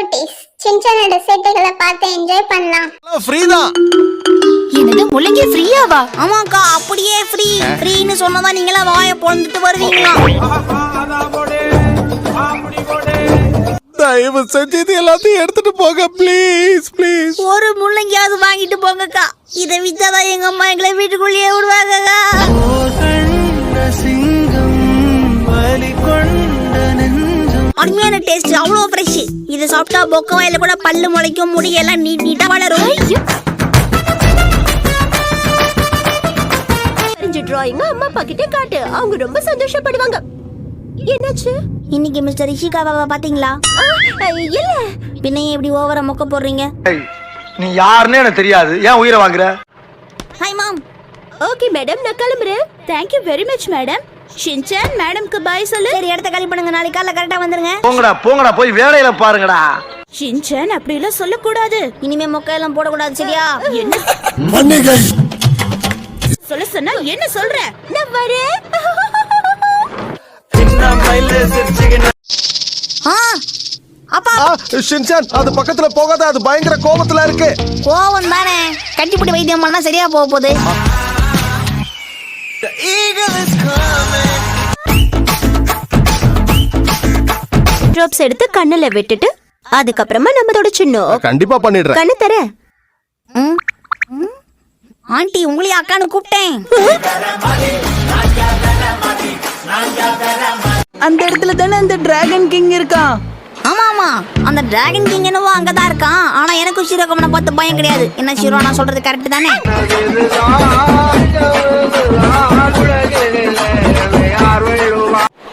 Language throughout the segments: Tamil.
குட்டீஸ், சின்சானோட சேட்டைகளை பார்த்து என்ஜாய் பண்ணலாம். ஃப்ரீ தான். என்னது முள்ளங்கி ஃப்ரீயாவா? ஆமாக்கா, அப்படியே ஃப்ரீன்னு சொன்னதா நீங்களா வாயை பொழுந்துட்டு வருவீங்களா? தயவு செஞ்சு இது எல்லாத்தையும் எடுத்துட்டு போங்க ப்ளீஸ் ப்ளீஸ். ஒரு முள்ளங்கியாவது வாங்கிட்டு போங்கக்கா. இதை வித்தாதான் எங்க அம்மா எங்களை வீட்டுக்குள்ளேயே விடுவாங்கக்கா. அருமையான டேஸ்ட், அவ்வளோ ஃப்ரெஷ். இதை சாப்பிட்டா பொக்க வாயில கூட பல்லு முளைக்கும், முடியெல்லாம் நீட்டா வளரும். டிராயிங் அம்மா அப்பா கிட்ட காட்டு, அவங்க ரொம்ப சந்தோஷப்படுவாங்க. என்னாச்சு? இன்னைக்கு மிஸ்டர் இஷிகாவாவை பாத்தீங்களா? இல்ல. பின்ன எப்படி ஓவரா மொக்க போடுறீங்க? நீ யாருன்னு எனக்கு தெரியாது, ஏன் உயிரை வாங்குற? Hi mom. ஓகே மேடம், நான் கிளம்புறேன். Thank you very much madam. Shinchan மேடம்க்கு பை சொல்லு. சரி, இடத்த காலி பண்ணுங்க, நாளைக்கு காலைல கரெக்டா வந்துருங்க. போங்கடா போய் வேலையில பாருங்கடா. ஷின்சான் அப்படி எல்லாம் சொல்லக்கூடாது. இனிமே மொக்க எல்லாம் போடக்கூடாது, சரியா? என்ன சொல்ல சொன்னா என்ன சொல்ற? நான் வரேன். அப்பா ஷின்சான், அது பக்கத்துல போகாத, அது பயங்கர கோபத்துல இருக்கு. கோவம் தானே, கட்டிப்பிடி வைத்தியம் பண்ணா சரியா போக போகுது. ட்ராப்ஸ் எடுத்து கண்ணுல விட்டுட்டு அதுக்கப்புறமா நம்ம தொடச்சிடணும். கண்டிப்பா பண்ணிடுறேன். கண்ணு தர. ஆண்டி, உங்களையும் அக்கான்னு கூப்பிட்டேன். அந்த இடத்துல தானே அந்த டிராகன் கிங் இருக்கான். ஆமா, அந்த டிராகன் கிங் என்னவோ அங்கதான் இருக்கான். ஆனா எனக்கு ஷிரோகமனை பார்த்து பயம் கிடையாது. என்ன ஷிரோ, நான் சொல்றது கரெக்ட் தானே?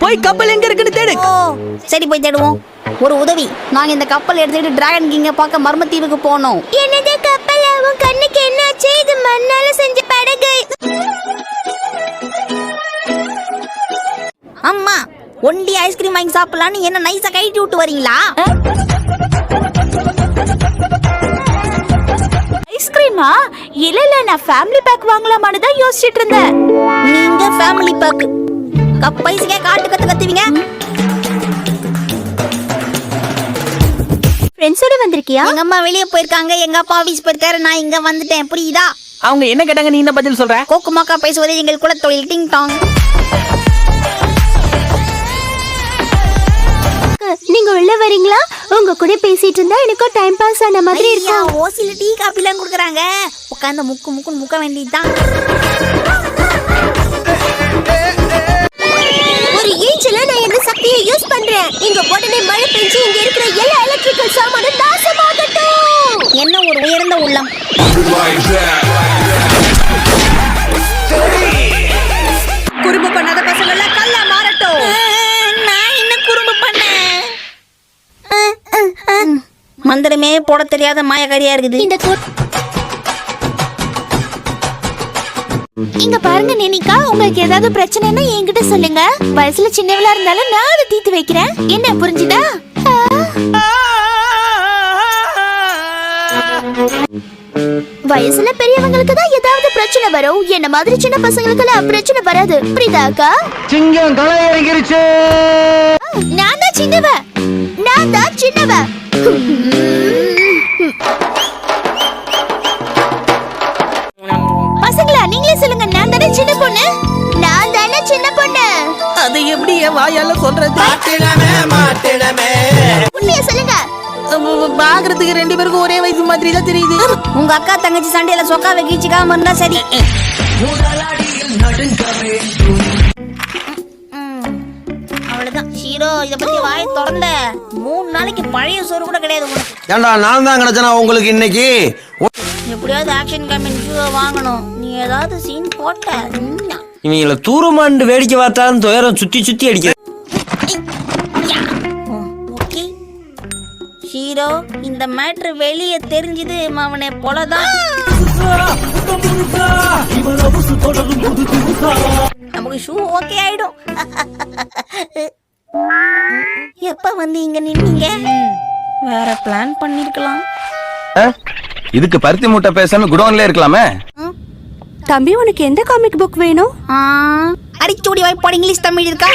போய் கப்பல் எங்க இருக்குன்னு தேடு. ஓ சரி, போய் தேடுவோம். ஒரு உதவி, நாங்க இந்த கப்பல் எடுத்துட்டு டிராகன் கிங்க பார்க்க மர்மத்தீவுக்கு போனோம். என்னது கப்பல்? உன் கண்ணுக்கு என்னாச்சு? இது மண்ணால செஞ்ச படகு. அம்மா, ஒண்டி ஐஸ்கிரீம் வாங்கி சாப்பிடலான்னு என்ன நைஸா கைட்டி விட்டு வரீங்களா? ஐஸ்கிரீமா? இல்ல, நான் ஃபேமிலி பேக் வாங்கலாமான்னு தான் யோசிச்சிட்டு இருந்தேன். நீங்க ஃபேமிலி பேக் கப்பைஸ்க்கே காட்டு கத்துவீங்க. ஃப்ரெண்ட்ஸோட வந்திருக்கியா? எங்க அம்மா வெளியே போயிருக்காங்க, எங்க அப்பா ஆபீஸ் போயிருக்காரு, நான் இங்க வந்துட்டேன். புரியுதா? அவங்க என்ன கேட்டாங்க, நீ என்ன பதில் சொல்ற? கோக்குமாக்கா பேசுவதே எங்கள் குலத்தொழில். டிங் டாங். நீங்க உள்ள வரீங்களா? உங்க கூட பேசிட்டு இருந்தா எனக்கும் டைம் பாஸ் ஆன மாதிரி இருக்கும். ஓசில டீ காபி எல்லாம் குடுக்குறாங்க. உட்கார்ந்து முக்குன்னு முக்க வேண்டியதுதான். ஒரு இன்ச்ல நான் என்ன சக்தியை யூஸ் பண்றேன். இங்க உடனே மழை பெஞ்சு இங்க இருக்கிற எல்லா எலக்ட்ரிக்கல் சாமானும் நாசமாகட்டும். என்ன ஒரு உயர்ந்த உள்ளம். குறும்பு பண்ணாத பசங்க எல்லாம் கல்லா மாறட்டும். நான் என்ன குறும்பு பண்ணேன்? மந்திரமே போட தெரியாத மாயக்காரியா இருக்குது. இங்க பாருங்க நேனிகா, உங்களுக்கு ஏதாவது பிரச்சனைன்னா என்கிட்ட சொல்லுங்க. வயசுல சின்னவளா இருந்தாலும் நான் அதை தீர்த்து வைக்கிறேன். என்ன புரிஞ்சுதா? வயசுல பெரியவங்களுக்கு தான் ஏதாவது பிரச்சனை வரும். என்ன மாதிரி சின்ன பசங்களுக்கு எல்லாம் பிரச்சனை வராது. புரியுதாக்கா? சிங்கம் களை இறங்கிருச்சு. நான் தான் சின்னவ. பசங்களா, நீங்களே சொல்லுங்க, நான் தானே சின்ன பொண்ணு? அது எப்படி என் வாயால சொல்றது? உண்மையா சொல்லுங்க. பாக்குறதுக்கு ரெண்டு பேருக்கும் ஒரே வயசு மாதிரி தான் தெரியுது. உங்க அக்கா தங்கச்சி சண்டையில சொக்காவை கீச்சிக்காம இருந்தா சரி. அவ்வளவுதான் ஷீரோ, இத பத்தி வாயை திறந்த 3 நாளைக்கு பழைய சோறு கூட கிடையாது உனக்கு. ஏண்டா, நான் தான் கிடைச்சனா உங்களுக்கு இன்னைக்கு? எப்படியாவது ஆக்ஷன் கமெண்ட் ஷூ வாங்கணும். நீ ஏதாவது சீன் போட்ட இவங்கள தூரமாண்டு வேடிக்கை பார்த்தாலும் துயரம் சுத்தி அடிக்க. ஓகே ஷீரோ, இந்த மேட்ரு வெளியே தெரிஞ்சது அவனை போலதான். நமக்கு ஷூ ஓகே ஆயிடும். எப்ப வந்து இங்க நின்னீங்க? வேற பிளான் பண்ணிருக்கலாம். இதுக்கு பருத்தி மூட்டை பேசாம குடோன்ல இருக்கலாமே. தம்பி, உனக்கு எந்த காமிக் புக் வேணும்? அடிச்சோடி வாய்ப்பாடு இங்கிலீஷ் தமிழ் இருக்கா?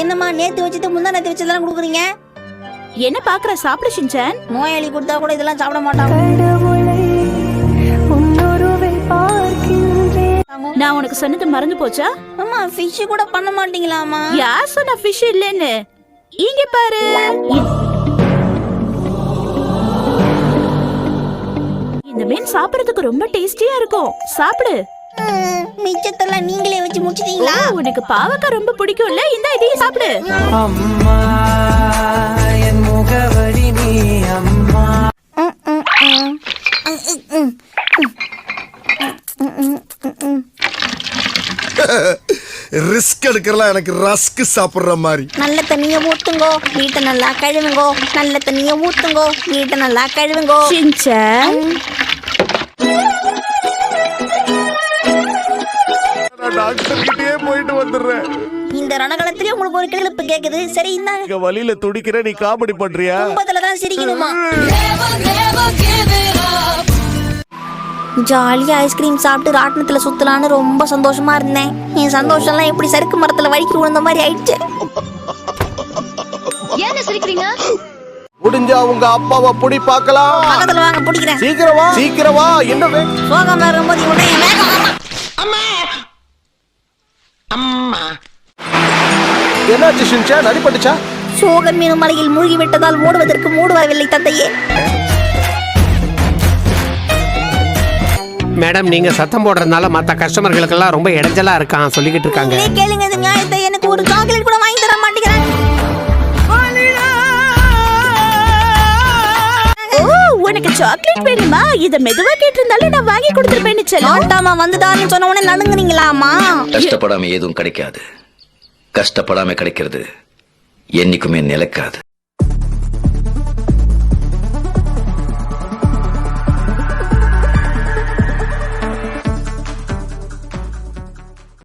என்னம்மா நேத்து வச்சது முந்தா நேத்து வச்சதெல்லாம் கொடுக்குறீங்க? என்ன பாக்குற? சாப்பிடு ஷின்சான். நோயாளி கொடுத்தா கூட இதெல்லாம் சாப்பிட மாட்டாங்க. நான் உனக்கு சொன்னது மறந்து போச்சா? அம்மா ஃபிஷ் கூட பண்ண மாட்டீங்களாமா? யார் சொன்ன ஃபிஷ் இல்லைன்னு? இங்க பாரு. இந்த மீன் சாப்பிடுறதுக்கு ரொம்ப டேஸ்டியா இருக்கும். சாப்பிடு. மிச்சத்தெல்லாம் நீங்களே வச்சு முடிச்சிட்டீங்களா? உனக்கு பாவக்காய் ரொம்ப பிடிக்கும்ல, இந்த இதையும் சாப்பிடு. அம்மா என் முகவரி நீ அம்மா. ரிஸ்க் எடுக்கிறலாம் எனக்கு ரஸ்க் சாப்பிடுற மாதிரி. நல்ல தண்ணிய ஊத்துங்கோ, வீட்டை நல்லா கழுவுங்கோ. நல்ல தண்ணிய ஊத்துங்கோ, வீட்டை நல்லா கழுவுங்கோ. ஷின்சான், நான் டாக்டர் கிட்டயே போயிட்டு வந்துடுறேன். இந்த ரணகலத்திலே உங்களுக்கு ஒரு கிளப்பு கேக்குது. சரி இந்தாங்க. இங்க வலியில துடிக்கிற நீ காமெடி பண்றியா? கும்பத்துலதான் சிரிக்கணுமா? ஜாலியா ஐஸ்கிரீம் சாப்பிட்டு ராட்டினத்துல சுத்தலான்னு ரொம்ப சந்தோஷமா இருந்தேன். என் சந்தோஷம்லாம் எப்படி சறுக்கு மரத்துல வலிக்கு விழுந்த மாதிரி ஆயிடுச்சு. ஏன் சிரிக்கிறீங்க? முடிஞ்சா உங்க அப்பாவை புடி பார்க்கலாம். பக்கத்துல வாங்க, பிடிக்கிறேன். சீக்கிரம் வா. என்ன சோகம் வரும்போது இவனே வேகம். என்னாச்சு ஷின்சான்? அடிபட்டுச்சா? சோகம் மீனும் மலையில் மூழ்கி விட்டதால் மூடுவதற்கு மூடு வரவில்லை தந்தையே. மேடம், நீங்க சத்தம் போடுறதுனால மற்ற கஸ்டமர்களுக்கெல்லாம் ரொம்ப இடைஞ்சலா இருக்கான் சொல்லிக்கிட்டு இருக்காங்க. நீங்களே கேளுங்க இந்த நியாயத்தை. எனக்கு ஒரு சாக்லேட் கூட வாங்கி தர மாட்டேங்கிறாங்க. உனக்கு சாக்லேட் வேணுமா? இத மெதுவா கேட்டிருந்தாலும் நான் வாங்கி கொடுத்துருப்பேன்னு சொல்ல. ஆட்டாமா வந்துதான்னு சொன்ன உடனே நடுங்குறீங்களாமா? கஷ்டப்படாம எதுவும் கிடைக்காது. கஷ்டப்படாம கிடைக்கிறது என்னைக்குமே நிலைக்காது.